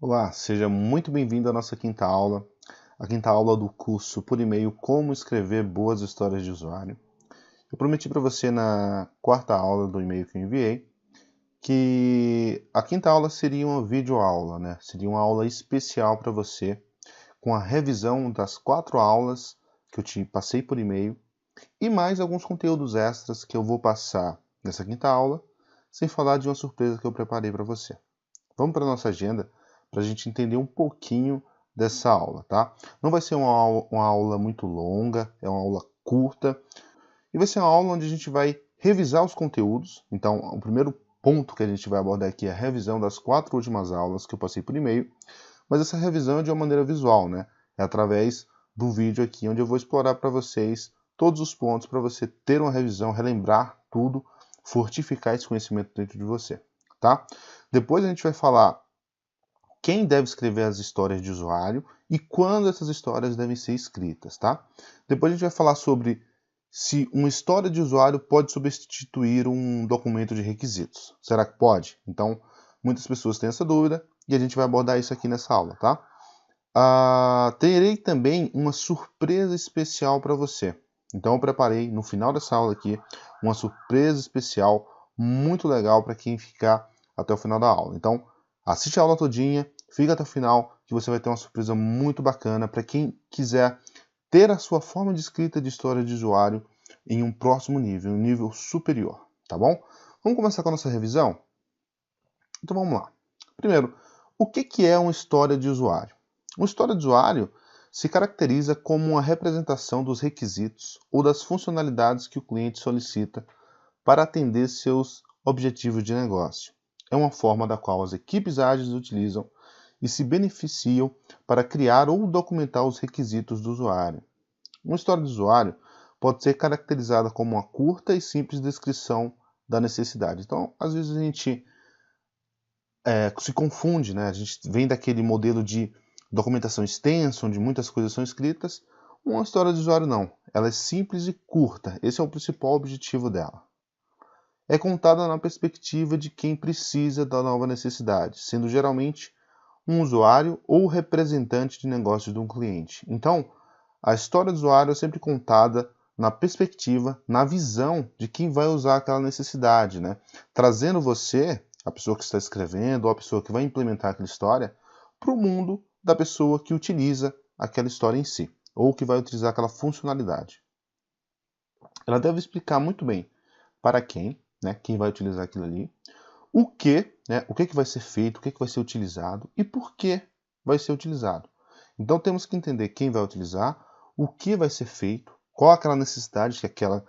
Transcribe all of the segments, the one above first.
Olá, seja muito bem-vindo à nossa quinta aula, a quinta aula do curso por e-mail Como Escrever Boas Histórias de Usuário. Eu prometi para você na quarta aula do e-mail que eu enviei que a quinta aula seria uma videoaula, né? Seria uma aula especial para você, com a revisão das 4 aulas que eu te passei por e-mail e mais alguns conteúdos extras que eu vou passar nessa quinta aula, sem falar de uma surpresa que eu preparei para você. Vamos para a nossa agenda para a gente entender um pouquinho dessa aula, tá? Não vai ser uma aula muito longa, é uma aula curta, e vai ser uma aula onde a gente vai revisar os conteúdos. Então, o primeiro ponto que a gente vai abordar aqui é a revisão das 4 últimas aulas que eu passei por e-mail, mas essa revisão é de uma maneira visual, né? É através do vídeo aqui, onde eu vou explorar para vocês todos os pontos para você ter uma revisão, relembrar tudo, fortificar esse conhecimento dentro de você, tá? Depois a gente vai falar quem deve escrever as histórias de usuário e quando essas histórias devem ser escritas, tá? Depois a gente vai falar sobre se uma história de usuário pode substituir um documento de requisitos. Será que pode? Então, muitas pessoas têm essa dúvida e a gente vai abordar isso aqui nessa aula, tá? Terei também uma surpresa especial para você. Então, eu preparei no final dessa aula aqui uma surpresa especial muito legal para quem ficar até o final da aula. Então, assiste a aula todinha, fica até o final, que você vai ter uma surpresa muito bacana para quem quiser ter a sua forma de escrita de história de usuário em um próximo nível, um nível superior, tá bom? Vamos começar com a nossa revisão? Então vamos lá. Primeiro, o que é uma história de usuário? Uma história de usuário se caracteriza como uma representação dos requisitos ou das funcionalidades que o cliente solicita para atender seus objetivos de negócio. É uma forma da qual as equipes ágeis utilizam e se beneficiam para criar ou documentar os requisitos do usuário. Uma história de usuário pode ser caracterizada como uma curta e simples descrição da necessidade. Então, às vezes a gente se confunde, né? A gente vem daquele modelo de documentação extensa, onde muitas coisas são escritas. Uma história de usuário não. Ela é simples e curta. Esse é o principal objetivo dela. É contada na perspectiva de quem precisa da nova necessidade, sendo geralmente um usuário ou representante de negócio de um cliente. Então, a história do usuário é sempre contada na perspectiva, na visão de quem vai usar aquela necessidade, né? Trazendo você, a pessoa que está escrevendo, ou a pessoa que vai implementar aquela história, para o mundo da pessoa que utiliza aquela história em si, ou que vai utilizar aquela funcionalidade. Ela deve explicar muito bem para quem, né, quem vai utilizar aquilo ali, o que, né, o que vai ser feito, o que vai ser utilizado e por que vai ser utilizado. Então temos que entender quem vai utilizar, o que vai ser feito, qual aquela necessidade que aquela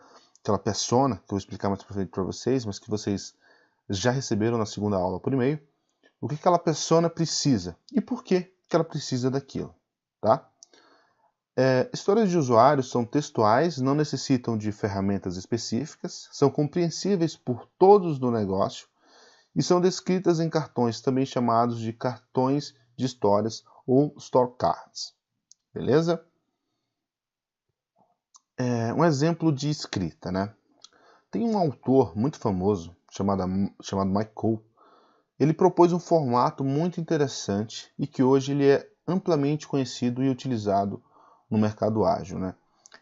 persona, que eu vou explicar mais para frente para vocês, mas que vocês já receberam na segunda aula por e-mail, o que aquela persona precisa e por que ela precisa daquilo, tá? Histórias de usuários são textuais, não necessitam de ferramentas específicas, são compreensíveis por todos no negócio e são descritas em cartões, também chamados de cartões de histórias ou store cards. Beleza? Um exemplo de escrita, né? Tem um autor muito famoso chamado Mike Cole. Ele propôs um formato muito interessante e que hoje ele é amplamente conhecido e utilizado no mercado ágil, né?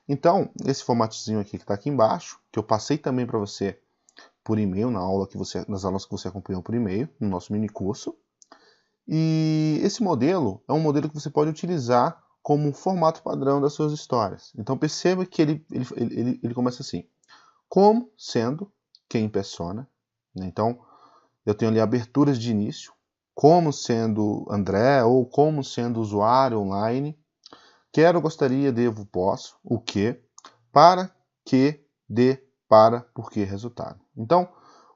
Então, esse formatinho aqui que está aqui embaixo, que eu passei também para você por e-mail nas aulas que você acompanhou por e-mail, no nosso mini curso. E esse modelo é um modelo que você pode utilizar como formato padrão das suas histórias. Então perceba que ele começa assim, como sendo quem persona, né? Então eu tenho ali aberturas de início, como sendo André ou como sendo usuário online, quero, gostaria, devo, posso, o que, para, que, de, para, por que, resultado. Então,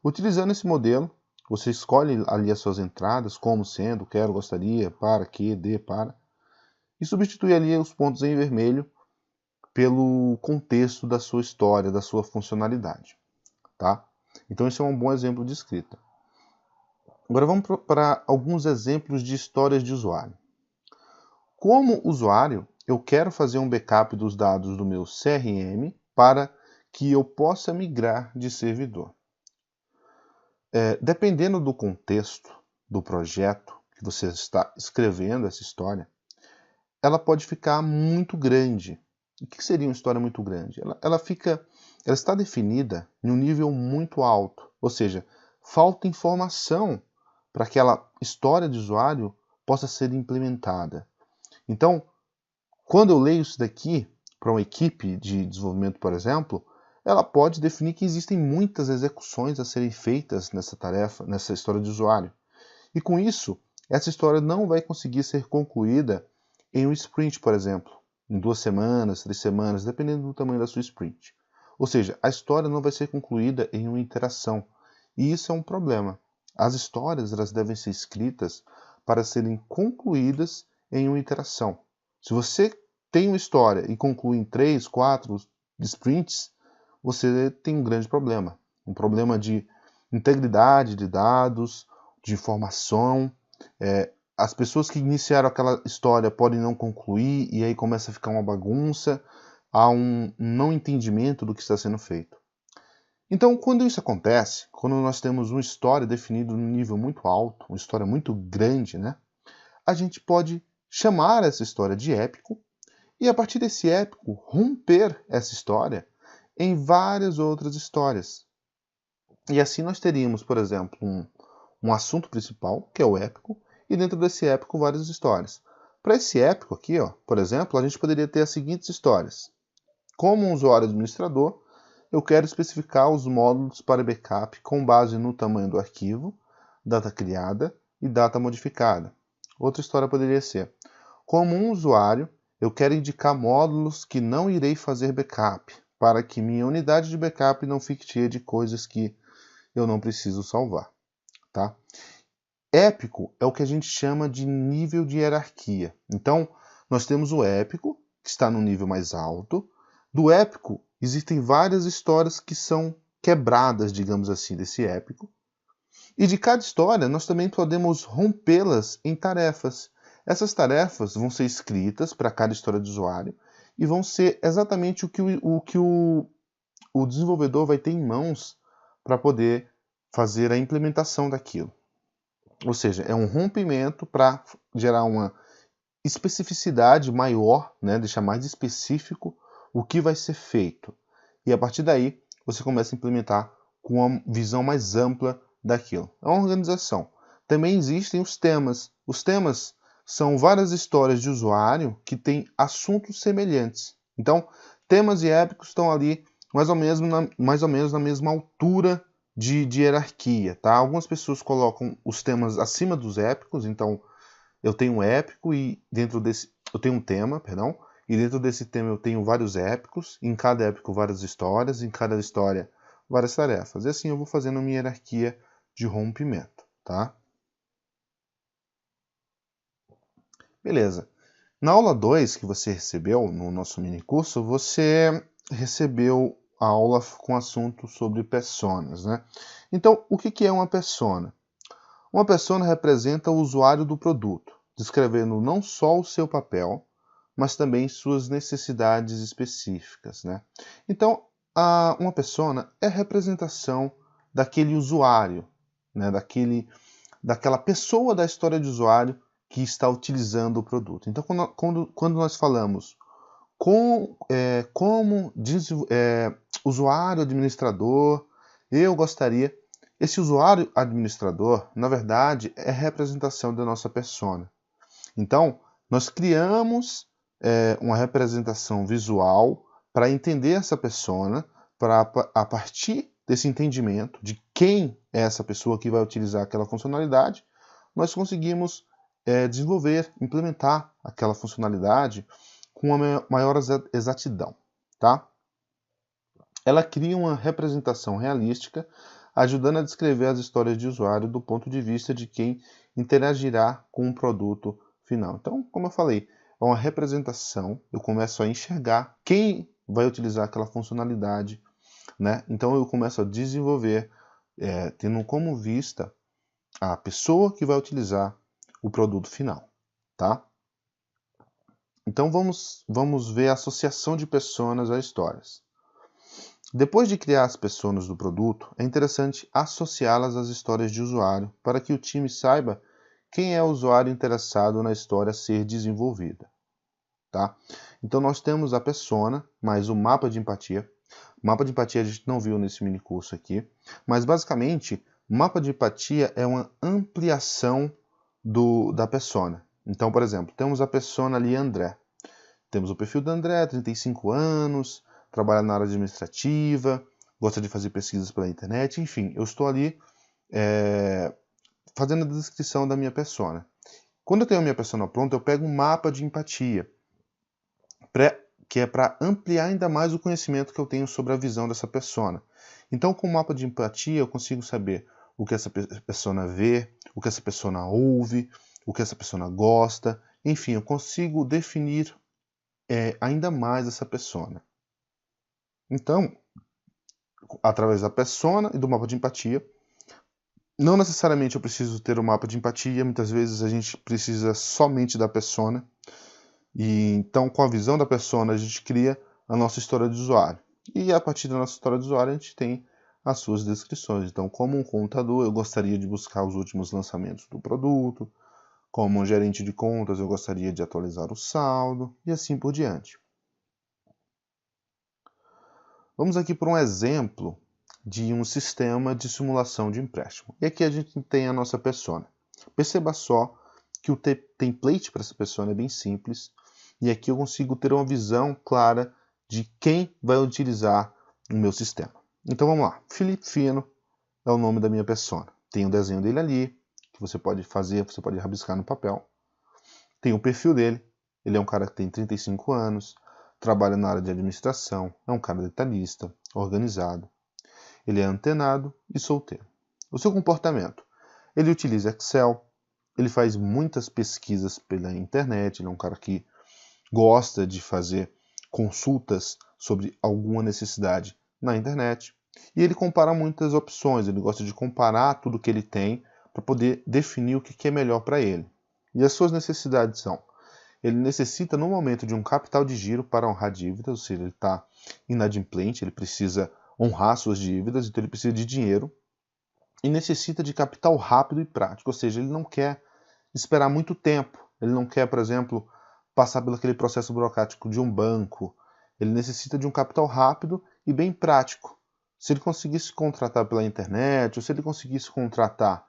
utilizando esse modelo, você escolhe ali as suas entradas, como sendo, quero, gostaria, para, que, de, para, e substitui ali os pontos em vermelho pelo contexto da sua história, da sua funcionalidade, tá? Então esse é um bom exemplo de escrita. Agora vamos para alguns exemplos de histórias de usuário. Como usuário, eu quero fazer um backup dos dados do meu CRM para que eu possa migrar de servidor. Dependendo do contexto do projeto, que você está escrevendo essa história, ela pode ficar muito grande. O que seria uma história muito grande? Ela está definida em um nível muito alto, ou seja, falta informação para que aquela história de usuário possa ser implementada. Então, quando eu leio isso daqui para uma equipe de desenvolvimento, por exemplo, ela pode definir que existem muitas execuções a serem feitas nessa tarefa, nessa história de usuário. E com isso, essa história não vai conseguir ser concluída em um sprint, por exemplo, em 2 semanas, 3 semanas, dependendo do tamanho da sua sprint. Ou seja, a história não vai ser concluída em uma iteração. E isso é um problema. As histórias elas devem ser escritas para serem concluídas em uma iteração. Se você tem uma história e conclui em 3, 4 sprints, você tem um grande problema. Um problema de integridade de dados, de informação. As pessoas que iniciaram aquela história podem não concluir e aí começa a ficar uma bagunça, há um não entendimento do que está sendo feito. Então, quando isso acontece, quando nós temos uma história definida num nível muito alto, uma história muito grande, né, a gente pode chamar essa história de épico e, a partir desse épico, romper essa história em várias outras histórias. E assim nós teríamos, por exemplo, um assunto principal, que é o épico, e dentro desse épico várias histórias. Para esse épico aqui, ó, por exemplo, a gente poderia ter as seguintes histórias. Como um usuário administrador, eu quero especificar os módulos para backup com base no tamanho do arquivo, data criada e data modificada. Outra história poderia ser: como um usuário, eu quero indicar módulos que não irei fazer backup, para que minha unidade de backup não fique cheia de coisas que eu não preciso salvar. Tá? Épico é o que a gente chama de nível de hierarquia. Então, nós temos o épico, que está no nível mais alto. Do épico, existem várias histórias que são quebradas, digamos assim, desse épico. E de cada história, nós também podemos rompê-las em tarefas. Essas tarefas vão ser escritas para cada história de usuário e vão ser exatamente o que o desenvolvedor vai ter em mãos para poder fazer a implementação daquilo. Ou seja, é um rompimento para gerar uma especificidade maior, né, deixar mais específico o que vai ser feito. E a partir daí, você começa a implementar com uma visão mais ampla daquilo. É uma organização. Também existem os temas. Os temas são várias histórias de usuário que têm assuntos semelhantes. Então, temas e épicos estão ali mais ou menos na mesma altura de hierarquia. Tá? Algumas pessoas colocam os temas acima dos épicos, então eu tenho um épico e dentro desse eu tenho um tema, perdão, e dentro desse tema eu tenho vários épicos, em cada épico várias histórias, em cada história várias tarefas. E assim eu vou fazendo uma hierarquia de rompimento, tá? Beleza. Na aula 2 que você recebeu no nosso mini curso, você recebeu a aula com assunto sobre personas, né? Então, o que é uma persona? Uma persona representa o usuário do produto, descrevendo não só o seu papel, mas também suas necessidades específicas, né? Então, uma persona é a representação daquele usuário, né? Daquela pessoa da história de usuário que está utilizando o produto. Então, quando nós falamos como usuário administrador, eu gostaria. Esse usuário administrador, na verdade, é a representação da nossa persona. Então, nós criamos uma representação visual para entender essa persona, para a partir desse entendimento de quem é essa pessoa que vai utilizar aquela funcionalidade, nós conseguimos desenvolver, implementar aquela funcionalidade com uma maior exatidão, tá? Ela cria uma representação realística, ajudando a descrever as histórias de usuário do ponto de vista de quem interagirá com o produto final. Então, como eu falei, é uma representação, eu começo a enxergar quem vai utilizar aquela funcionalidade, né? Então eu começo a desenvolver, tendo como vista a pessoa que vai utilizar o produto final, tá? Então vamos ver a associação de personas a histórias. Depois de criar as personas do produto, é interessante associá-las às histórias de usuário para que o time saiba quem é o usuário interessado na história a ser desenvolvida. Tá? Então nós temos a persona, mais o mapa de empatia. O mapa de empatia a gente não viu nesse mini curso aqui, mas basicamente o mapa de empatia é uma ampliação da persona. Então, por exemplo, temos a persona ali André. Temos o perfil do André, 35 anos, trabalha na área administrativa, gosta de fazer pesquisas pela internet, enfim, eu estou ali fazendo a descrição da minha persona. Quando eu tenho a minha persona pronta, eu pego um mapa de empatia, que é para ampliar ainda mais o conhecimento que eu tenho sobre a visão dessa persona. Então, com o mapa de empatia, eu consigo saber o que essa persona vê, o que essa persona ouve, o que essa persona gosta, enfim, eu consigo definir ainda mais essa persona. Então, através da persona e do mapa de empatia, não necessariamente eu preciso ter o mapa de empatia, muitas vezes a gente precisa somente da persona. E então, com a visão da persona, a gente cria a nossa história de usuário. E a partir da nossa história de usuário, a gente tem as suas descrições. Então, como um contador, eu gostaria de buscar os últimos lançamentos do produto. Como um gerente de contas, eu gostaria de atualizar o saldo. E assim por diante. Vamos aqui para um exemplo de um sistema de simulação de empréstimo. E aqui a gente tem a nossa persona. Perceba só que o template para essa persona é bem simples. E aqui eu consigo ter uma visão clara de quem vai utilizar o meu sistema. Então vamos lá. Felipe Fino é o nome da minha persona. Tem um desenho dele ali, que você pode fazer, você pode rabiscar no papel. Tem o perfil dele. Ele é um cara que tem 35 anos, trabalha na área de administração, é um cara detalhista, organizado. Ele é antenado e solteiro. O seu comportamento. Ele utiliza Excel, ele faz muitas pesquisas pela internet, ele é um cara que gosta de fazer consultas sobre alguma necessidade na internet. E ele compara muitas opções, ele gosta de comparar tudo que ele tem para poder definir o que é melhor para ele. E as suas necessidades são: ele necessita no momento de um capital de giro para honrar dívidas, ou seja, ele está inadimplente, ele precisa honrar suas dívidas, então ele precisa de dinheiro. E necessita de capital rápido e prático, ou seja, ele não quer esperar muito tempo. Ele não quer, por exemplo, passar pelo aquele processo burocrático de um banco. Ele necessita de um capital rápido e bem prático. Se ele conseguisse contratar pela internet, ou se ele conseguisse contratar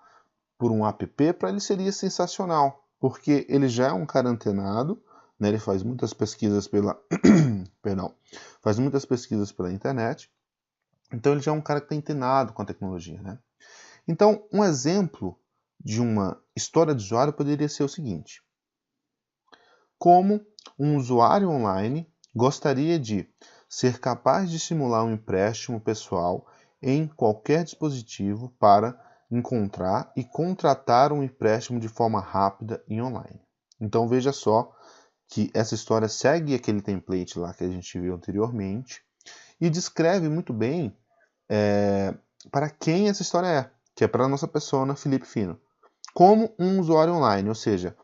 por um app, para ele seria sensacional, porque ele já é um cara antenado, né? Ele faz muitas pesquisas pela faz muitas pesquisas pela internet. Então ele já é um cara que está antenado com a tecnologia, né? Então, um exemplo de uma história de usuário poderia ser o seguinte: como um usuário online gostaria de ser capaz de simular um empréstimo pessoal em qualquer dispositivo para encontrar e contratar um empréstimo de forma rápida e online. Então veja só que essa história segue aquele template lá que a gente viu anteriormente e descreve muito bem para quem essa história é, que é para a nossa persona Felipe Fino, como um usuário online, ou seja,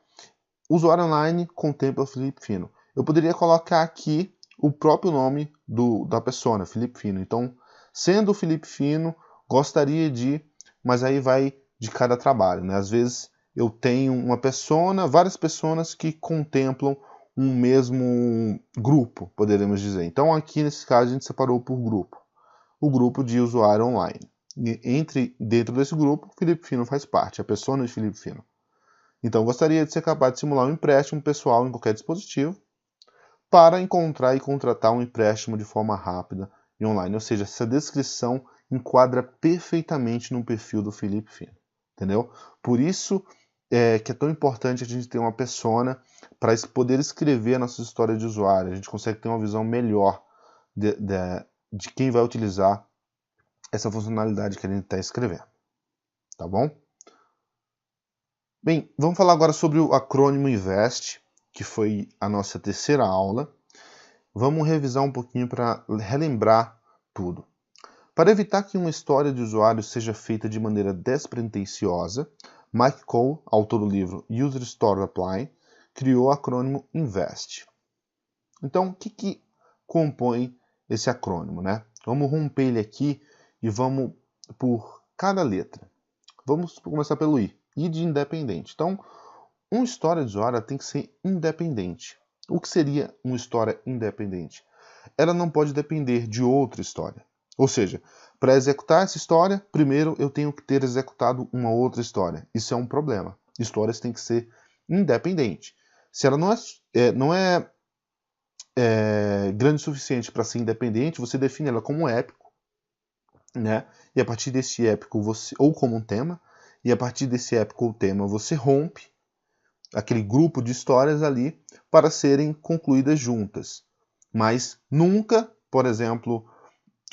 o usuário online contempla o Felipe Fino. Eu poderia colocar aqui o próprio nome da persona, Felipe Fino. Então, sendo o Felipe Fino, gostaria de, mas aí vai de cada trabalho, né? Às vezes eu tenho uma persona, várias pessoas que contemplam um mesmo grupo, poderíamos dizer. Então, aqui nesse caso a gente separou por grupo, o grupo de usuário online. Dentro desse grupo, Felipe Fino faz parte, a persona de Felipe Fino. Então, gostaria de ser capaz de simular um empréstimo pessoal em qualquer dispositivo para encontrar e contratar um empréstimo de forma rápida e online. Ou seja, essa descrição enquadra perfeitamente no perfil do Felipe Fino. Entendeu? Por isso que é tão importante a gente ter uma persona para poder escrever a nossa história de usuário. A gente consegue ter uma visão melhor de quem vai utilizar essa funcionalidade que a gente está escrevendo. Tá bom? Bem, vamos falar agora sobre o acrônimo INVEST, que foi a nossa terceira aula. Vamos revisar um pouquinho para relembrar tudo. Para evitar que uma história de usuário seja feita de maneira despretensiosa, Mike Cole, autor do livro User Story Apply, criou o acrônimo INVEST. Então, o que compõe esse acrônimo, né? Vamos romper ele aqui e vamos por cada letra. Vamos começar pelo I. e de independente. Então, uma história de usuário tem que ser independente. O que seria uma história independente? Ela não pode depender de outra história. Ou seja, para executar essa história, primeiro eu tenho que ter executado uma outra história. Isso é um problema. Histórias têm que ser independentes. Se ela não é grande o suficiente para ser independente, você define ela como épico, né? E a partir desse épico, ou como um tema, e a partir desse épico ou tema, você rompe aquele grupo de histórias ali para serem concluídas juntas. Mas nunca, por exemplo,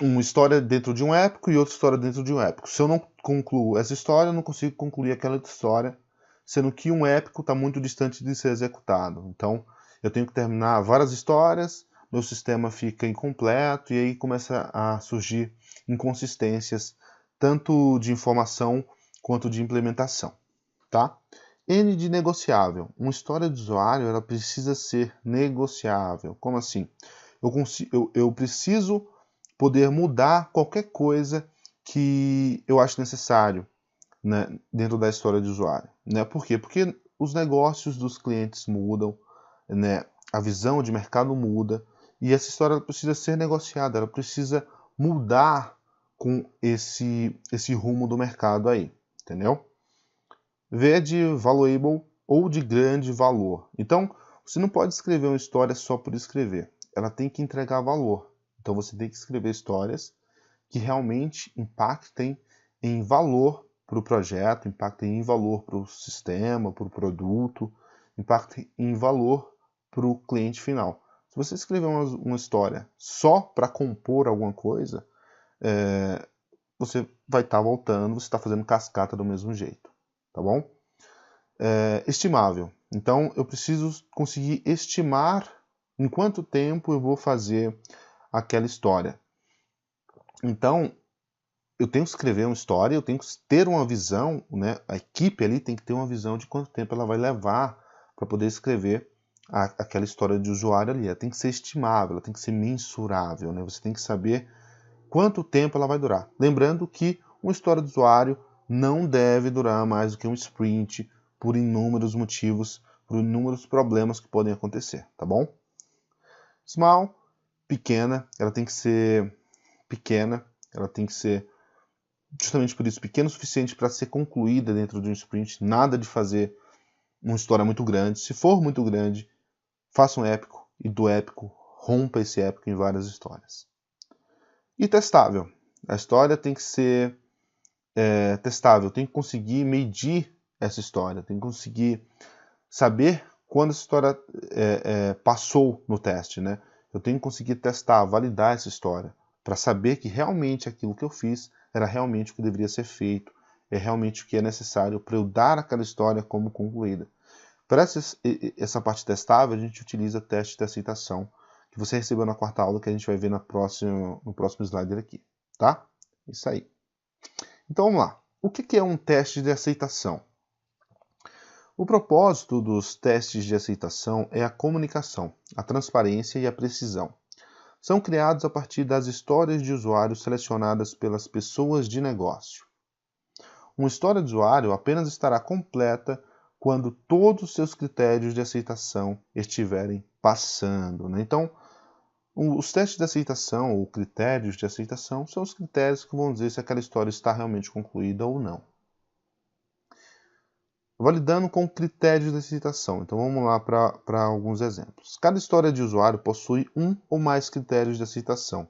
uma história dentro de um épico e outra história dentro de um épico. Se eu não concluo essa história, eu não consigo concluir aquela história, sendo que um épico está muito distante de ser executado. Então, eu tenho que terminar várias histórias, meu sistema fica incompleto e aí começa a surgir inconsistências, tanto de informação quanto de implementação, tá? N de negociável. Uma história de usuário ela precisa ser negociável. Como assim? Eu preciso poder mudar qualquer coisa que eu acho necessário, né, dentro da história de usuário. Né? Por quê? Porque os negócios dos clientes mudam, né? A visão de mercado muda e essa história precisa ser negociada, ela precisa mudar com esse rumo do mercado aí, entendeu? V de valuable ou de grande valor. Então, você não pode escrever uma história só por escrever. Ela tem que entregar valor. Então, você tem que escrever histórias que realmente impactem em valor para o projeto, impactem em valor para o sistema, para o produto, impactem em valor para o cliente final. Se você escrever uma história só para compor alguma coisa, você vai estar voltando, você está fazendo cascata do mesmo jeito, tá bom? Estimável. Então, eu preciso conseguir estimar em quanto tempo eu vou fazer aquela história. Então, eu tenho que escrever uma história, eu tenho que ter uma visão, né? A equipe ali tem que ter uma visão de quanto tempo ela vai levar para poder escrever aquela história de usuário ali. Ela tem que ser estimável, ela tem que ser mensurável, né? Você tem que saber quanto tempo ela vai durar. Lembrando que uma história de usuário não deve durar mais do que um sprint, por inúmeros motivos, por inúmeros problemas que podem acontecer, tá bom? Small, pequena, ela tem que ser pequena, ela tem que ser justamente por isso, pequeno o suficiente para ser concluída dentro de um sprint, nada de fazer uma história muito grande. Se for muito grande, faça um épico e do épico rompa esse épico em várias histórias. E testável. A história tem que ser testável, tem que conseguir medir essa história, tem que conseguir saber quando essa história passou no teste, né? Eu tenho que conseguir testar, validar essa história, para saber que realmente aquilo que eu fiz era realmente o que deveria ser feito, é realmente o que é necessário para eu dar aquela história como concluída. Para essa parte testável, a gente utiliza teste de aceitação, que você recebeu na quarta aula, que a gente vai ver no próximo slide aqui, tá? Isso aí. Então vamos lá. O que é um teste de aceitação? O propósito dos testes de aceitação é a comunicação, a transparência e a precisão. São criados a partir das histórias de usuário selecionadas pelas pessoas de negócio. Uma história de usuário apenas estará completa quando todos os seus critérios de aceitação estiverem passando, né? Então, os testes de aceitação ou critérios de aceitação são os critérios que vão dizer se aquela história está realmente concluída ou não. Validando com critérios de aceitação. Então vamos lá para alguns exemplos. Cada história de usuário possui um ou mais critérios de aceitação,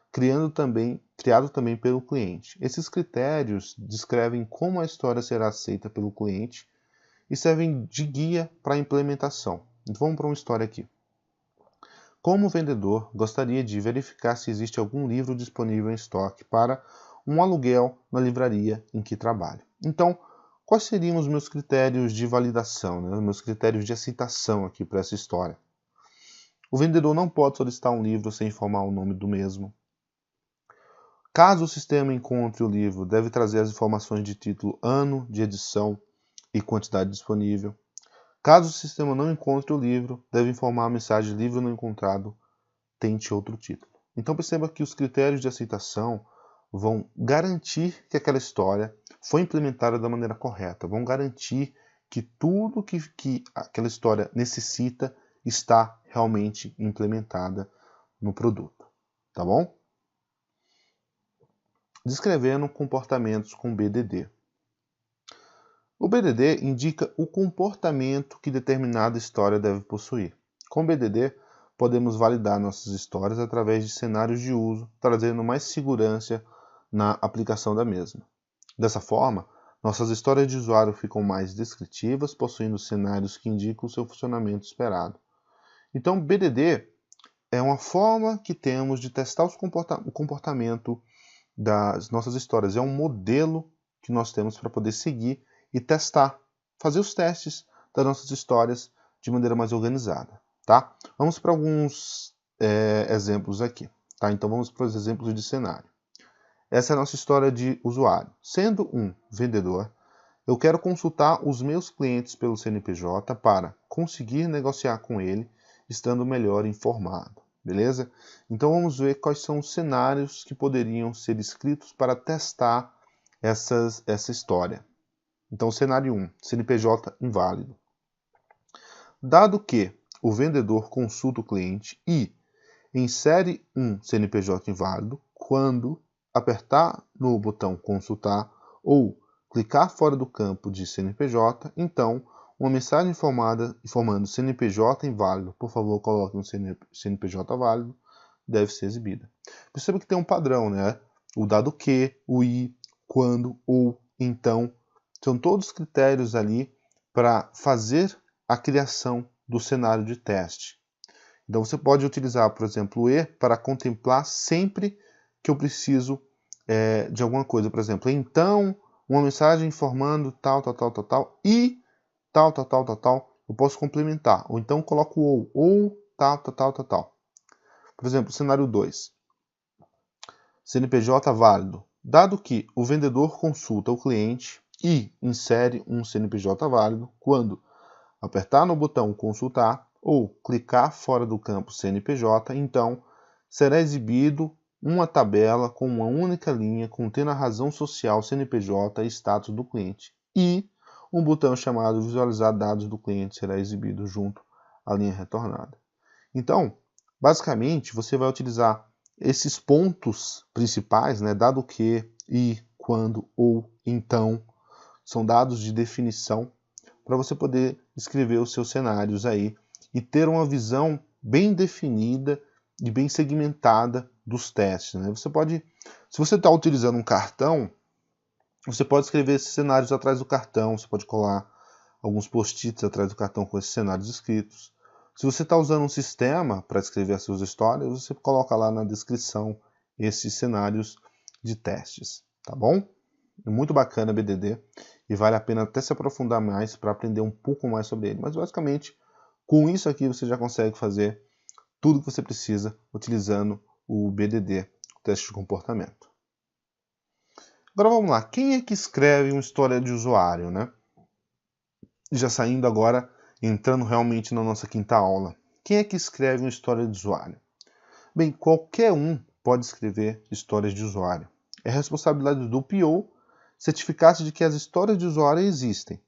criado também pelo cliente. Esses critérios descrevem como a história será aceita pelo cliente e servem de guia para a implementação. Então vamos para uma história aqui. Como vendedor, gostaria de verificar se existe algum livro disponível em estoque para um aluguel na livraria em que trabalho. Então, quais seriam os meus critérios de validação, né? Os meus critérios de aceitação aqui para essa história? O vendedor não pode solicitar um livro sem informar o nome do mesmo. Caso o sistema encontre o livro, deve trazer as informações de título, ano de edição e quantidade disponível. Caso o sistema não encontre o livro, deve informar a mensagem livro não encontrado, tente outro título. Então perceba que os critérios de aceitação vão garantir que aquela história foi implementada da maneira correta. Vão garantir que tudo que aquela história necessita está realmente implementada no produto, tá bom? Descrevendo comportamentos com BDD. O BDD indica o comportamento que determinada história deve possuir. Com BDD, podemos validar nossas histórias através de cenários de uso, trazendo mais segurança na aplicação da mesma. Dessa forma, nossas histórias de usuário ficam mais descritivas, possuindo cenários que indicam o seu funcionamento esperado. Então, BDD é uma forma que temos de testar o comportamento das nossas histórias. É um modelo que nós temos para poder seguir e testar, fazer os testes das nossas histórias de maneira mais organizada, tá? Vamos para alguns exemplos aqui, tá? Então vamos para os exemplos de cenário. Essa é a nossa história de usuário. Sendo um vendedor, eu quero consultar os meus clientes pelo CNPJ para conseguir negociar com ele, estando melhor informado, beleza? Então vamos ver quais são os cenários que poderiam ser escritos para testar essa história. Então, cenário 1, CNPJ inválido. Dado que o vendedor consulta o cliente e insere um CNPJ inválido, quando apertar no botão consultar ou clicar fora do campo de CNPJ, então uma mensagem informando CNPJ inválido, por favor coloque um CNPJ válido, deve ser exibida. Perceba que tem um padrão, né? O dado que, o i, quando, ou, então, são todos critérios ali para fazer a criação do cenário de teste. Então você pode utilizar, por exemplo, o e para contemplar sempre que eu preciso de alguma coisa. Por exemplo, então, uma mensagem informando tal, e tal. Eu posso complementar. Ou então coloco ou tal. Por exemplo, cenário 2. CNPJ válido. Dado que o vendedor consulta o cliente e insere um CNPJ válido, quando apertar no botão consultar ou clicar fora do campo CNPJ, então será exibido uma tabela com uma única linha contendo a razão social, CNPJ e status do cliente. E um botão chamado visualizar dados do cliente será exibido junto à linha retornada. Então, basicamente, você vai utilizar esses pontos principais, né, dado que, e, quando, ou, então, são dados de definição para você poder escrever os seus cenários aí e ter uma visão bem definida e bem segmentada dos testes, né? Você pode, se você está utilizando um cartão, você pode escrever esses cenários atrás do cartão, você pode colar alguns post-its atrás do cartão com esses cenários escritos. Se você está usando um sistema para escrever as suas histórias, você coloca lá na descrição esses cenários de testes, tá bom? É muito bacana BDD e vale a pena até se aprofundar mais para aprender um pouco mais sobre ele. Mas basicamente, com isso aqui você já consegue fazer tudo que você precisa utilizando o BDD, o teste de comportamento. Agora vamos lá, quem é que escreve uma história de usuário, né? Já saindo agora, entrando realmente na nossa quinta aula. Quem é que escreve uma história de usuário? Bem, qualquer um pode escrever histórias de usuário. É responsabilidade do PO certificar-se de que as histórias de usuário existem,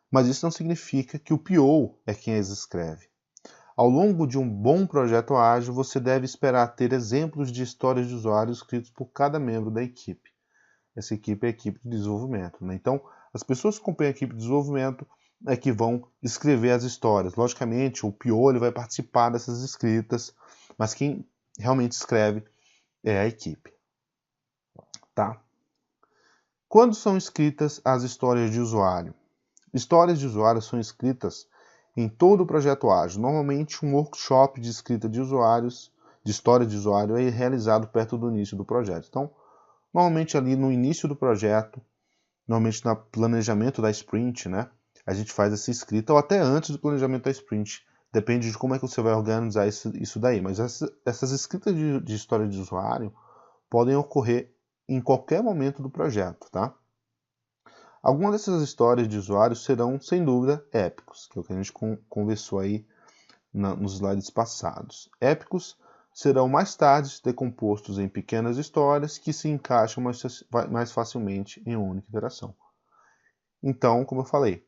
mas isso não significa que o PO é quem as escreve. Ao longo de um bom projeto ágil, você deve esperar ter exemplos de histórias de usuário escritos por cada membro da equipe. Essa equipe é a equipe de desenvolvimento, né? Então, as pessoas que acompanham a equipe de desenvolvimento é que vão escrever as histórias. Logicamente, o PO ele vai participar dessas escritas, mas quem realmente escreve é a equipe. Tá? Quando são escritas as histórias de usuário? Histórias de usuário são escritas em todo o projeto ágil. Normalmente, um workshop de escrita de usuários, de história de usuário, é realizado perto do início do projeto. Então, normalmente ali no início do projeto, normalmente no planejamento da sprint, né, a gente faz essa escrita, ou até antes do planejamento da sprint. Depende de como é que você vai organizar isso daí. Mas essas escritas de história de usuário podem ocorrer em qualquer momento do projeto, tá? Algumas dessas histórias de usuários serão, sem dúvida, épicos, que é o que a gente conversou aí nos slides passados. Épicos serão mais tarde decompostos em pequenas histórias que se encaixam mais facilmente em uma única interação. Então, como eu falei,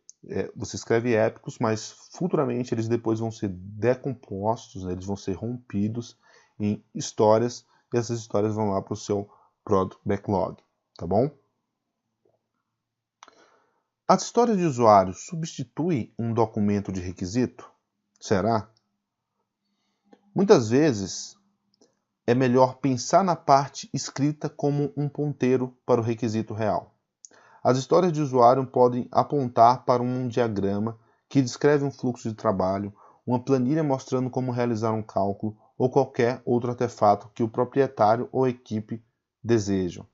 você escreve épicos, mas futuramente eles depois vão ser decompostos, né? Eles vão ser rompidos em histórias, e essas histórias vão lá para o seu Product Backlog, tá bom? As histórias de usuário substituem um documento de requisito? Será? Muitas vezes é melhor pensar na parte escrita como um ponteiro para o requisito real. As histórias de usuário podem apontar para um diagrama que descreve um fluxo de trabalho, uma planilha mostrando como realizar um cálculo ou qualquer outro artefato que o proprietário ou equipe desejam.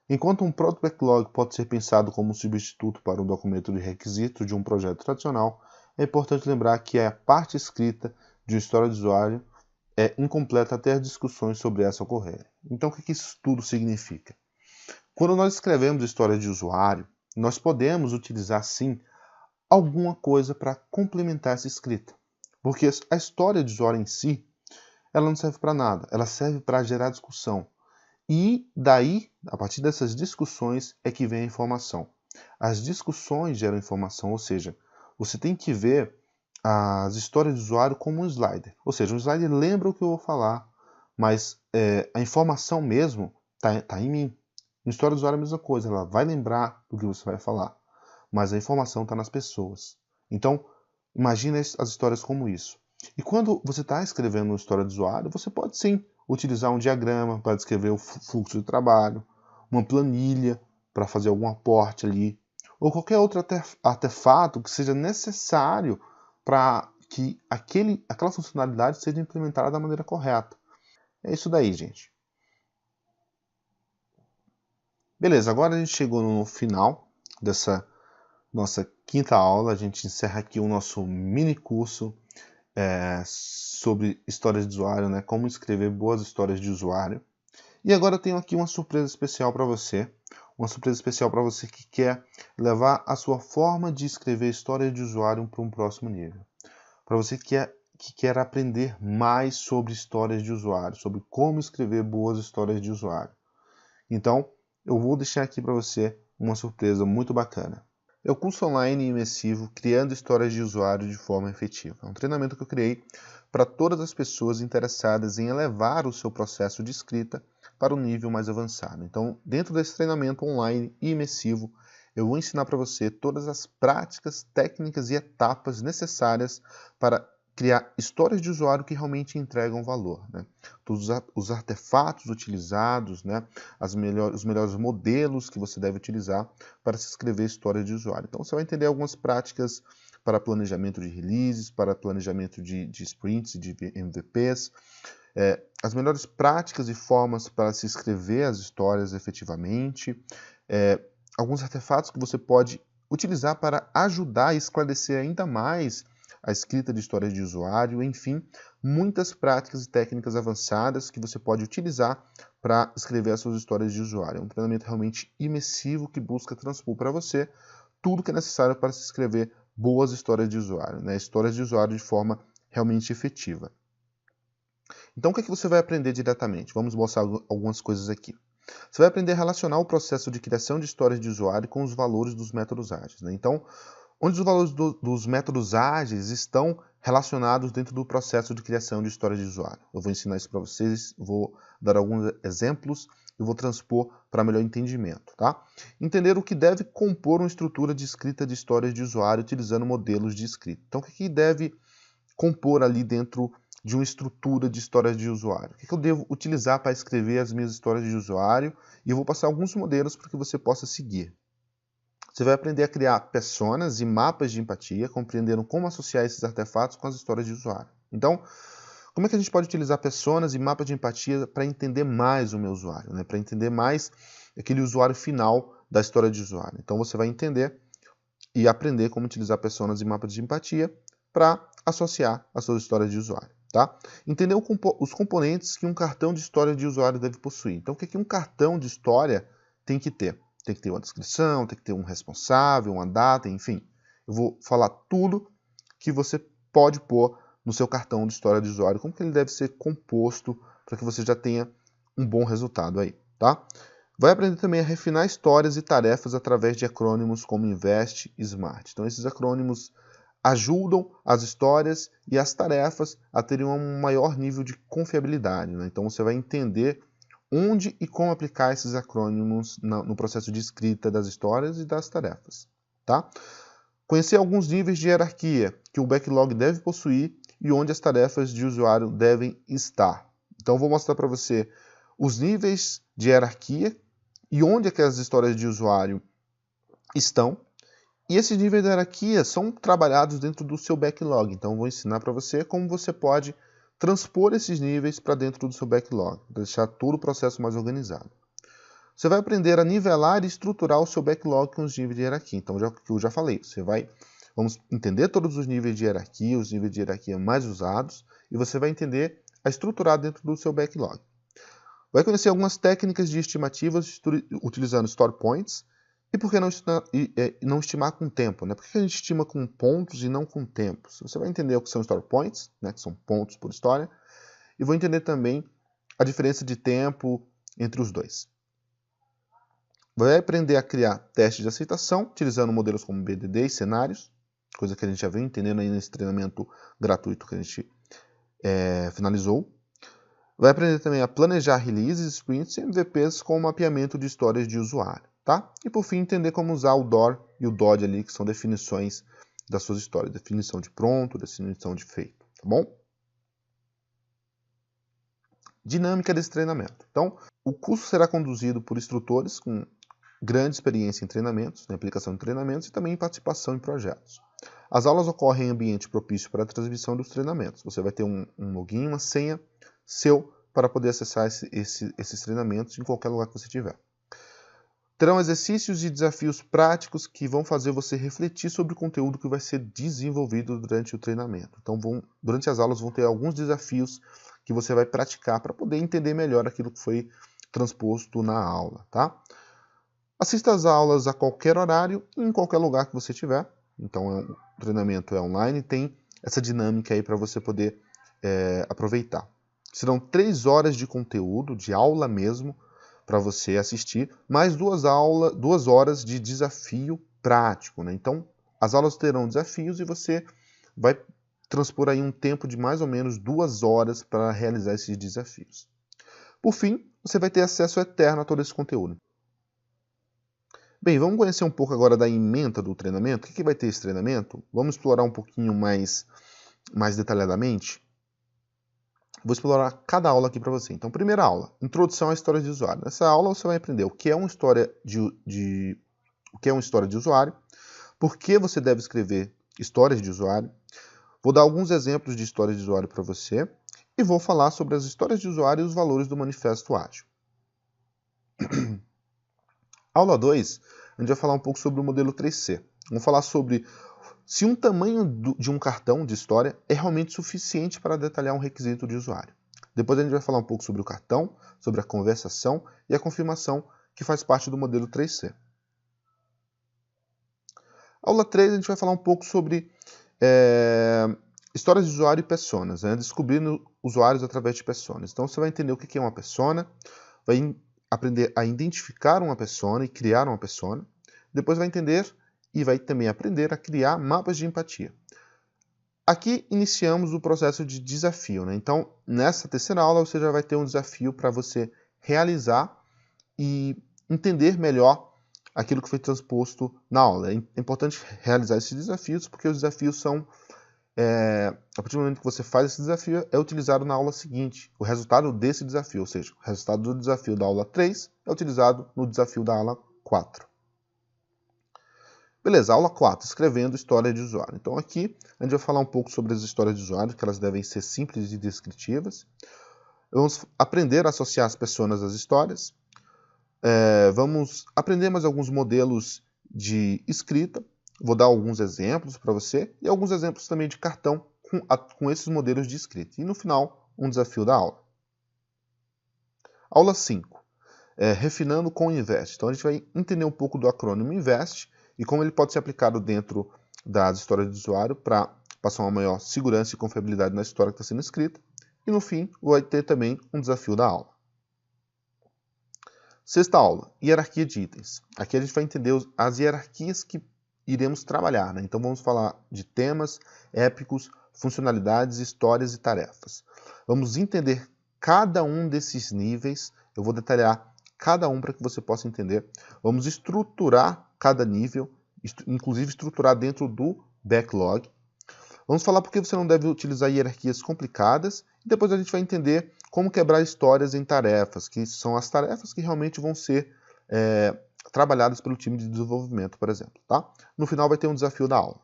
Enquanto um Product Backlog pode ser pensado como um substituto para um documento de requisitos de um projeto tradicional, é importante lembrar que a parte escrita de uma história de usuário é incompleta até as discussões sobre essa ocorrerem. Então, o que isso tudo significa? Quando nós escrevemos história de usuário, nós podemos utilizar, sim, alguma coisa para complementar essa escrita. Porque a história de usuário em si, ela não serve para nada, ela serve para gerar discussão. E daí, a partir dessas discussões, é que vem a informação. As discussões geram informação, ou seja, você tem que ver as histórias de usuário como um slider. Ou seja, um slider lembra o que eu vou falar, mas a informação mesmo está em mim. Em história de usuário é a mesma coisa, ela vai lembrar do que você vai falar, mas a informação está nas pessoas. Então, imagine as histórias como isso. E quando você está escrevendo uma história de usuário, você pode sim utilizar um diagrama para descrever o fluxo de trabalho, uma planilha para fazer algum aporte ali, ou qualquer outro artefato que seja necessário para que aquela funcionalidade seja implementada da maneira correta. É isso daí, gente. Beleza, agora a gente chegou no final dessa nossa quinta aula. A gente encerra aqui o nosso mini curso sobre histórias de usuário, né? Como escrever boas histórias de usuário. E agora eu tenho aqui uma surpresa especial para você. Uma surpresa especial para você que quer levar a sua forma de escrever história de usuário para um próximo nível. Para você que quer aprender mais sobre histórias de usuário, sobre como escrever boas histórias de usuário. Então, eu vou deixar aqui para você uma surpresa muito bacana. É o curso online imersivo Criando Histórias de Usuário de Forma Efetiva. É um treinamento que eu criei para todas as pessoas interessadas em elevar o seu processo de escrita para um nível mais avançado. Então, dentro desse treinamento online imersivo, eu vou ensinar para você todas as práticas, técnicas e etapas necessárias para criar histórias de usuário que realmente entregam valor, né? Todos os artefatos utilizados, né? Os melhores modelos que você deve utilizar para se escrever história de usuário. Então você vai entender algumas práticas para planejamento de releases, para planejamento de sprints, de MVPs, as melhores práticas e formas para se escrever as histórias efetivamente, alguns artefatos que você pode utilizar para ajudar e esclarecer ainda mais a escrita de histórias de usuário, enfim, muitas práticas e técnicas avançadas que você pode utilizar para escrever as suas histórias de usuário. É um treinamento realmente imersivo que busca transpor para você tudo que é necessário para se escrever boas histórias de usuário, né? Histórias de usuário de forma realmente efetiva. Então, o que você vai aprender diretamente? Vamos mostrar algumas coisas aqui. Você vai aprender a relacionar o processo de criação de histórias de usuário com os valores dos métodos ágeis, né? Então, onde os valores dos métodos ágeis estão relacionados dentro do processo de criação de história de usuário. Eu vou ensinar isso para vocês, vou dar alguns exemplos e vou transpor para melhor entendimento, tá? Entender o que deve compor uma estrutura de escrita de histórias de usuário utilizando modelos de escrita. Então, o que deve compor ali dentro de uma estrutura de histórias de usuário? O que eu devo utilizar para escrever as minhas histórias de usuário? E eu vou passar alguns modelos para que você possa seguir. Você vai aprender a criar personas e mapas de empatia, compreendendo como associar esses artefatos com as histórias de usuário. Então, como é que a gente pode utilizar personas e mapas de empatia para entender mais o meu usuário, né? Para entender mais aquele usuário final da história de usuário. Então, você vai entender e aprender como utilizar personas e mapas de empatia para associar as suas histórias de usuário. Tá? Entender os componentes que um cartão de história de usuário deve possuir. Então, o que um cartão de história tem que ter? Tem que ter uma descrição, tem que ter um responsável, uma data, enfim. Eu vou falar tudo que você pode pôr no seu cartão de história de usuário, como que ele deve ser composto para que você já tenha um bom resultado aí, tá? Vai aprender também a refinar histórias e tarefas através de acrônimos como INVEST e SMART. Então, esses acrônimos ajudam as histórias e as tarefas a terem um maior nível de confiabilidade, né? Então, você vai entender onde e como aplicar esses acrônimos no processo de escrita das histórias e das tarefas, tá? Conhecer alguns níveis de hierarquia que o backlog deve possuir e onde as tarefas de usuário devem estar. Então, eu vou mostrar para você os níveis de hierarquia e onde aquelas histórias de usuário estão. E esses níveis de hierarquia são trabalhados dentro do seu backlog. Então, eu vou ensinar para você como você pode transpor esses níveis para dentro do seu backlog, para deixar todo o processo mais organizado. Você vai aprender a nivelar e estruturar o seu backlog com os níveis de hierarquia. Então, eu já falei, vamos entender todos os níveis de hierarquia, os níveis de hierarquia mais usados, e você vai entender a estruturar dentro do seu backlog. Vai conhecer algumas técnicas de estimativas utilizando story points. E por que não estimar com tempo, né? Por que a gente estima com pontos e não com tempos? Você vai entender o que são story points, né? Que são pontos por história, e vou entender também a diferença de tempo entre os dois. Vai aprender a criar testes de aceitação, utilizando modelos como BDD e cenários, coisa que a gente já veio entendendo aí nesse treinamento gratuito que a gente finalizou. Vai aprender também a planejar releases, sprints e MVPs com o mapeamento de histórias de usuário, tá? E por fim, entender como usar o DOR e o DOD ali, que são definições das suas histórias. Definição de pronto, definição de feito, tá bom? Dinâmica desse treinamento. Então, o curso será conduzido por instrutores com grande experiência em treinamentos, na aplicação de treinamentos e também em participação em projetos. As aulas ocorrem em ambiente propício para a transmissão dos treinamentos. Você vai ter um login, uma senha seu para poder acessar esses treinamentos em qualquer lugar que você tiver. Terão exercícios e desafios práticos que vão fazer você refletir sobre o conteúdo que vai ser desenvolvido durante o treinamento. Então, durante as aulas vão ter alguns desafios que você vai praticar para poder entender melhor aquilo que foi transposto na aula, tá? Assista às aulas a qualquer horário e em qualquer lugar que você estiver. Então, o treinamento é online e tem essa dinâmica aí para você poder aproveitar. Serão 3 horas de conteúdo, de aula mesmo, para você assistir, mais 2 horas de desafio prático, né? Então, as aulas terão desafios e você vai transpor aí um tempo de mais ou menos 2 horas para realizar esses desafios. Por fim, você vai ter acesso eterno a todo esse conteúdo. Bem, vamos conhecer um pouco agora da ementa do treinamento. O que vai ter esse treinamento? Vamos explorar um pouquinho mais detalhadamente. Vou explorar cada aula aqui para você. Então, primeira aula, introdução à história de usuário. Nessa aula você vai aprender o que é uma história de usuário, por que você deve escrever histórias de usuário. Vou dar alguns exemplos de histórias de usuário para você e vou falar sobre as histórias de usuário e os valores do manifesto ágil. Aula 2, a gente vai falar um pouco sobre o modelo 3C. Vamos falar sobre se um tamanho de um cartão de história é realmente suficiente para detalhar um requisito de usuário. Depois a gente vai falar um pouco sobre o cartão, sobre a conversação e a confirmação, que faz parte do modelo 3C. Aula 3, a gente vai falar um pouco sobre histórias de usuário e personas, né? Descobrindo usuários através de personas. Então você vai entender o que é uma persona, vai aprender a identificar uma persona e criar uma persona. Depois vai entender e vai também aprender a criar mapas de empatia. Aqui iniciamos o processo de desafio, né? Então, nessa terceira aula, você já vai ter um desafio para você realizar e entender melhor aquilo que foi transposto na aula. É importante realizar esses desafios, porque os desafios são, a partir do momento que você faz esse desafio, é utilizado na aula seguinte. O resultado desse desafio, ou seja, o resultado do desafio da aula 3 é utilizado no desafio da aula 4. Beleza, aula 4, escrevendo história de usuário. Então aqui a gente vai falar um pouco sobre as histórias de usuário, que elas devem ser simples e descritivas. Vamos aprender a associar as pessoas às histórias. Vamos aprender mais alguns modelos de escrita. Vou dar alguns exemplos para você e alguns exemplos também de cartão com esses modelos de escrita. E no final, um desafio da aula. Aula 5, refinando com o INVEST. Então a gente vai entender um pouco do acrônimo INVEST e como ele pode ser aplicado dentro das histórias de usuário para passar uma maior segurança e confiabilidade na história que está sendo escrita. E no fim, vai ter também um desafio da aula. Sexta aula, hierarquia de itens. Aqui a gente vai entender as hierarquias que iremos trabalhar, né? Então vamos falar de temas, épicos, funcionalidades, histórias e tarefas. Vamos entender cada um desses níveis, eu vou detalhar cada um para que você possa entender. Vamos estruturar cada nível, inclusive estruturar dentro do backlog. Vamos falar porque você não deve utilizar hierarquias complicadas e depois a gente vai entender como quebrar histórias em tarefas, que são as tarefas que realmente vão ser trabalhadas pelo time de desenvolvimento, por exemplo. Tá? No final vai ter um desafio da aula.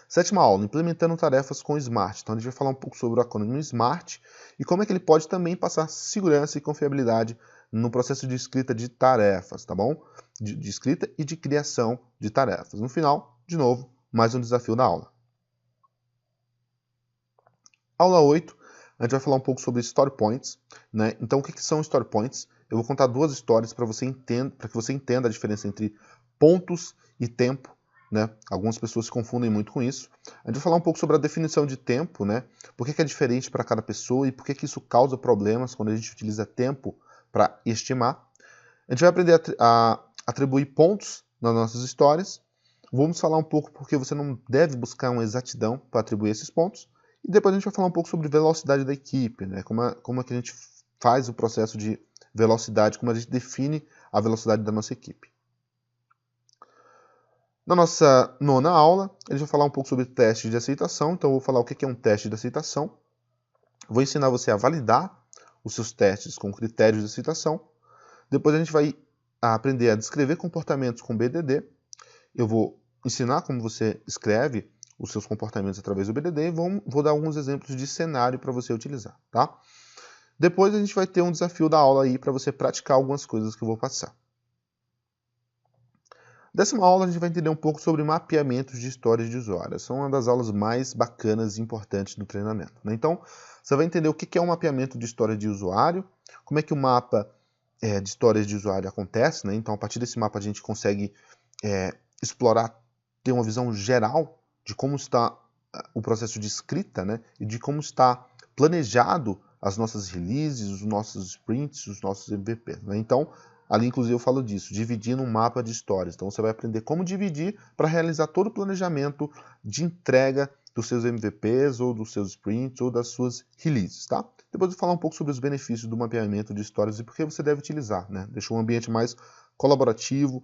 Sétima aula, implementando tarefas com Smart. Então a gente vai falar um pouco sobre o acrônimo Smart e como é que ele pode também passar segurança e confiabilidade no processo de escrita de tarefas, tá bom? De escrita e de criação de tarefas. No final, de novo, mais um desafio da aula. Aula 8, a gente vai falar um pouco sobre Story Points, né? Então o que são Story Points? Eu vou contar duas histórias para que você entenda a diferença entre pontos e tempo. Né? Algumas pessoas se confundem muito com isso. A gente vai falar um pouco sobre a definição de tempo, né? Por que é diferente para cada pessoa e por que isso causa problemas quando a gente utiliza tempo para estimar. A gente vai aprender a atribuir pontos nas nossas histórias. Vamos falar um pouco porque você não deve buscar uma exatidão para atribuir esses pontos. E depois a gente vai falar um pouco sobre velocidade da equipe, né? Como é que a gente faz o processo de velocidade, como a gente define a velocidade da nossa equipe. Na nossa nona aula, a gente vai falar um pouco sobre testes de aceitação. Então, eu vou falar o que é um teste de aceitação. Vou ensinar você a validar os seus testes com critérios de aceitação. Depois, a gente vai aprender a descrever comportamentos com BDD. Eu vou ensinar como você escreve os seus comportamentos através do BDD e vou dar alguns exemplos de cenário para você utilizar. Tá? Depois, a gente vai ter um desafio da aula aí para você praticar algumas coisas que eu vou passar. Décima aula, a gente vai entender um pouco sobre mapeamentos de histórias de usuário. São uma das aulas mais bacanas e importantes do treinamento. Né? Então, você vai entender o que é um mapeamento de história de usuário, como é que o mapa de histórias de usuário acontece. Né? Então, a partir desse mapa, a gente consegue explorar, ter uma visão geral de como está o processo de escrita, né? E de como está planejado as nossas releases, os nossos sprints, os nossos MVPs. Né? Então, ali, inclusive, eu falo disso, dividindo um mapa de histórias. Então, você vai aprender como dividir para realizar todo o planejamento de entrega dos seus MVPs, ou dos seus sprints, ou das suas releases, tá? Depois eu vou falar um pouco sobre os benefícios do mapeamento de histórias e por que você deve utilizar, né? Deixa um ambiente mais colaborativo,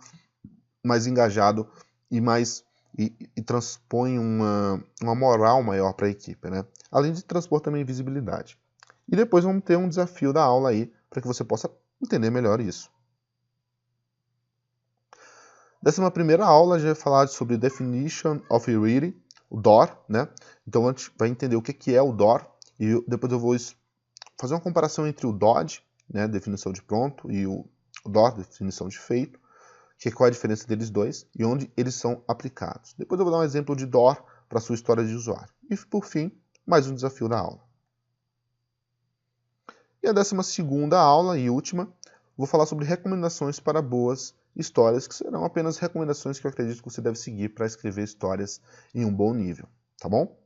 mais engajado e transpõe uma moral maior para a equipe, né? Além de transpor também visibilidade. E depois vamos ter um desafio da aula aí, para que você possa entender melhor isso. 11ª aula, a gente vai falar sobre Definition of Reading, o DOR, né? Então a gente vai entender o que é o DOR e depois eu vou fazer uma comparação entre o DOD, né, definição de pronto, e o DOR, definição de feito, qual é a diferença deles dois e onde eles são aplicados. Depois eu vou dar um exemplo de DOR para a sua história de usuário. E por fim, mais um desafio da aula. E a 12ª aula e última, vou falar sobre recomendações para boas histórias, que serão apenas recomendações que eu acredito que você deve seguir para escrever histórias em um bom nível, tá bom?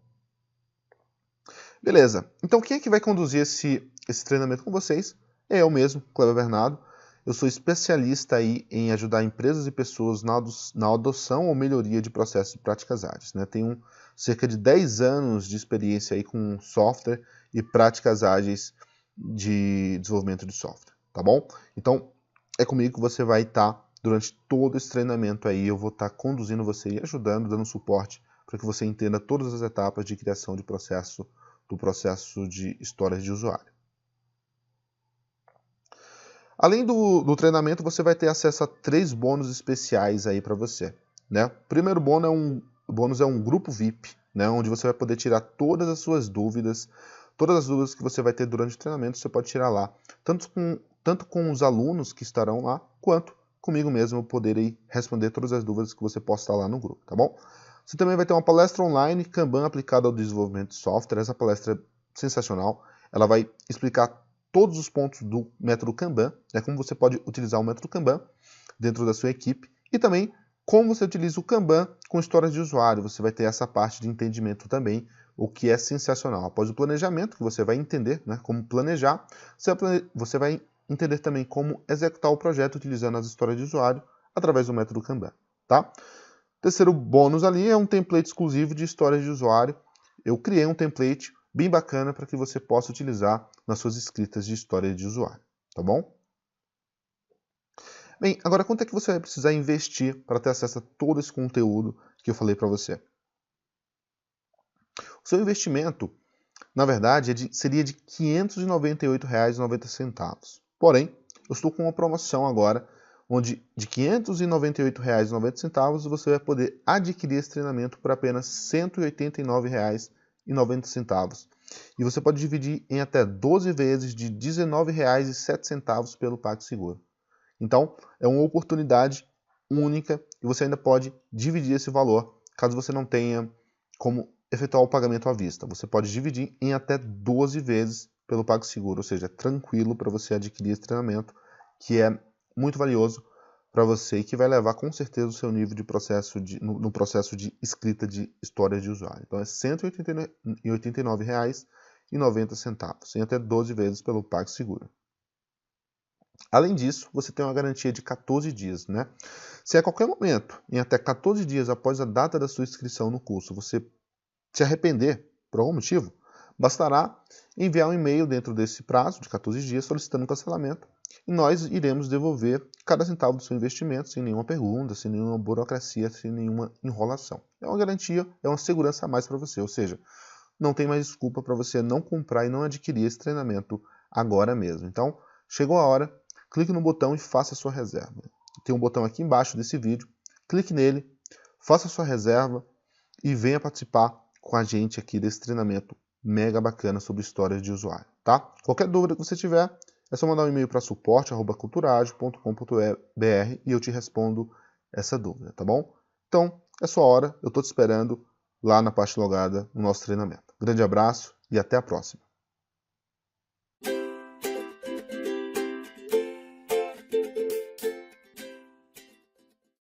Beleza, então quem é que vai conduzir esse treinamento com vocês? É eu mesmo, Cleber Bernardo. Eu sou especialista aí em ajudar empresas e pessoas na adoção ou melhoria de processos e práticas ágeis, né? Tenho cerca de 10 anos de experiência aí com software e práticas ágeis de desenvolvimento de software, tá bom? Então, é comigo que você vai estar durante todo esse treinamento aí. Eu vou estar conduzindo você e ajudando, dando suporte para que você entenda todas as etapas de criação de processo, do processo de histórias de usuário. Além do treinamento, você vai ter acesso a 3 bônus especiais aí para você, né? O primeiro bônus é um grupo VIP, né? Onde você vai poder tirar todas as suas dúvidas, todas as dúvidas que você vai ter durante o treinamento, você pode tirar lá, tanto com os alunos que estarão lá, quanto comigo mesmo eu poderei responder todas as dúvidas que você possa estar lá no grupo, tá bom? Você também vai ter uma palestra online, Kanban aplicada ao desenvolvimento de software. Essa palestra é sensacional, ela vai explicar todos os pontos do método Kanban, né, como você pode utilizar o método Kanban dentro da sua equipe e também como você utiliza o Kanban com histórias de usuário. Você vai ter essa parte de entendimento também, o que é sensacional. Após o planejamento, que você vai entender, né, como planejar, você vai entender também como executar o projeto utilizando as histórias de usuário através do método Kanban, tá? Terceiro bônus ali é um template exclusivo de histórias de usuário. Eu criei um template bem bacana para que você possa utilizar nas suas escritas de história de usuário, tá bom? Bem, agora quanto é que você vai precisar investir para ter acesso a todo esse conteúdo que eu falei para você? O seu investimento, na verdade, seria de R$ 598,90. Porém, eu estou com uma promoção agora, onde de R$ 598,90 você vai poder adquirir esse treinamento por apenas R$ 189,90. E você pode dividir em até 12 vezes de R$ 19,07 pelo PagSeguro. Então, é uma oportunidade única e você ainda pode dividir esse valor, caso você não tenha como efetuar o pagamento à vista. Você pode dividir em até 12 vezes pelo PagSeguro, ou seja, é tranquilo para você adquirir esse treinamento, que é muito valioso para você e que vai levar com certeza o seu nível de processo no processo de escrita de história de usuário. Então é R$ 189,90 em até 12 vezes pelo PagSeguro. Além disso, você tem uma garantia de 14 dias, né? Se a qualquer momento, em até 14 dias após a data da sua inscrição no curso, você se arrepender por algum motivo, bastará enviar um e-mail dentro desse prazo de 14 dias solicitando um cancelamento e nós iremos devolver cada centavo do seu investimento sem nenhuma pergunta, sem nenhuma burocracia, sem nenhuma enrolação. É uma garantia, é uma segurança a mais para você, ou seja, não tem mais desculpa para você não comprar e não adquirir esse treinamento agora mesmo. Então, chegou a hora, clique no botão e faça a sua reserva. Tem um botão aqui embaixo desse vídeo, clique nele, faça a sua reserva e venha participar com a gente aqui desse treinamento mega bacana sobre histórias de usuário, tá? Qualquer dúvida que você tiver, é só mandar um e-mail para suporte@culturagio.com.br e eu te respondo essa dúvida, tá bom? Então, é sua hora, eu estou te esperando lá na parte logada no nosso treinamento. Grande abraço e até a próxima.